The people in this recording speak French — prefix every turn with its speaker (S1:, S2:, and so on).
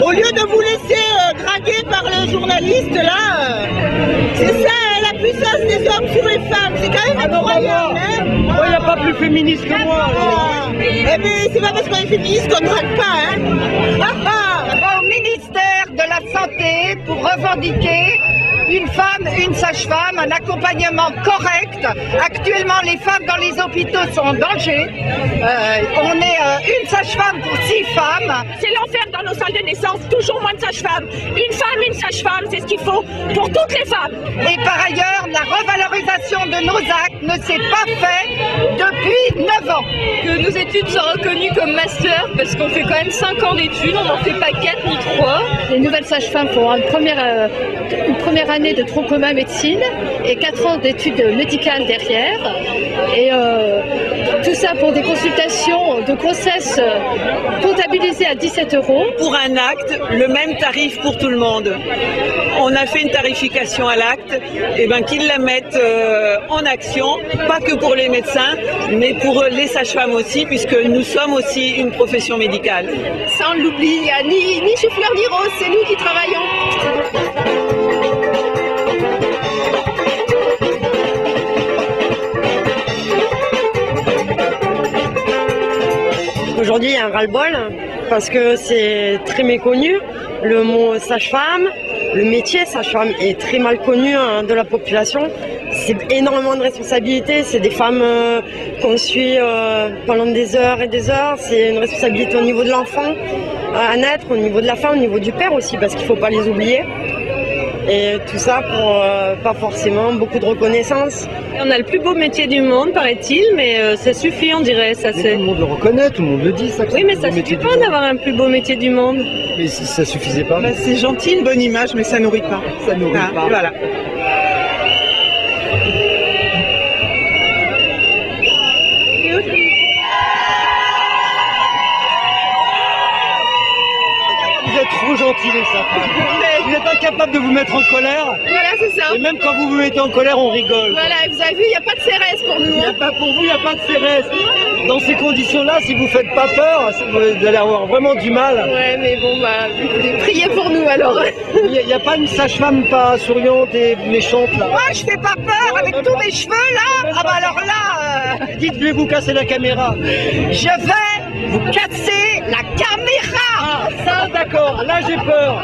S1: Au lieu de vous laisser draguer par les journalistes, là, c'est ça la puissance des hommes sur les femmes. C'est quand même incroyable.
S2: Moi, il n'y a pas plus féministe que moi.
S1: Eh bien, c'est pas parce qu'on est féministe qu'on ne drague pas, hein.
S3: Au ministère de la Santé pour revendiquer une femme, une sage-femme, un accompagnement correct. Actuellement, les femmes dans les hôpitaux sont en danger. On est une sage-femme pour 6 femmes.
S4: C'est l'enfer dans nos salles de naissance, toujours moins de sages-femmes. Une sage-femme, c'est ce qu'il faut pour toutes les femmes.
S3: Et par ailleurs, la revalorisation de nos actes ne s'est pas faite depuis 9 ans.
S5: Que nos études soient reconnues comme master, parce qu'on fait quand même 5 ans d'études, on n'en fait pas 4 ni 3.
S6: Les nouvelles sages-femmes font une première année de tronc commun médecine et 4 ans d'études médicales derrière. Et tout ça pour des consultations de grossesse comptabilisées à 17 €.
S7: Pour un acte, le même tarif pour tout le monde. On a fait une tarification à l'acte, et ben qu'ils la mettent en action, pas que pour les médecins, mais pour les sages-femmes aussi, puisque nous sommes aussi une profession médicale.
S5: Ça, on l'oublie, il n'y a ni chou-fleur ni rose, c'est nous qui travaillons.
S8: Aujourd'hui, il y a un ras-le-bol parce que c'est très méconnu. Le mot sage-femme, le métier sage-femme est très mal connu de la population. C'est énormément de responsabilités. C'est des femmes qu'on suit pendant des heures et des heures. C'est une responsabilité au niveau de l'enfant à naître, au niveau de la femme, au niveau du père aussi, parce qu'il ne faut pas les oublier. Et tout ça pour pas forcément beaucoup de reconnaissance.
S5: On a le plus beau métier du monde, paraît-il, mais ça suffit, on dirait. Ça,
S2: tout le monde le reconnaît, tout le monde le dit. Ça,
S5: oui, mais ça suffit pas d'avoir un plus beau métier du monde.
S2: Mais si ça suffisait pas.
S1: C'est gentil, une bonne image, mais ça nourrit pas.
S2: Ça nourrit pas.
S1: Voilà.
S2: Vous êtes trop gentil les sages-femmes. Vous êtes incapable de vous mettre en colère.
S5: Voilà, c'est ça.
S2: Et même quand vous vous mettez en colère, on rigole.
S5: Voilà, vous avez vu, il n'y a pas de CRS pour nous.
S2: Pour vous, il n'y a pas de CRS. Dans ces conditions-là, si vous ne faites pas peur, vous allez avoir vraiment du mal.
S5: Ouais, mais bon, priez pour nous alors.
S2: Il n'y a pas une sage-femme pas souriante et méchante là.
S3: Moi, je fais pas peur avec tous mes cheveux là. Ah bah alors là,
S2: dites, je vais vous casser la caméra.
S3: Je vais vous casser la caméra.
S2: Ah, ça d'accord, là j'ai peur.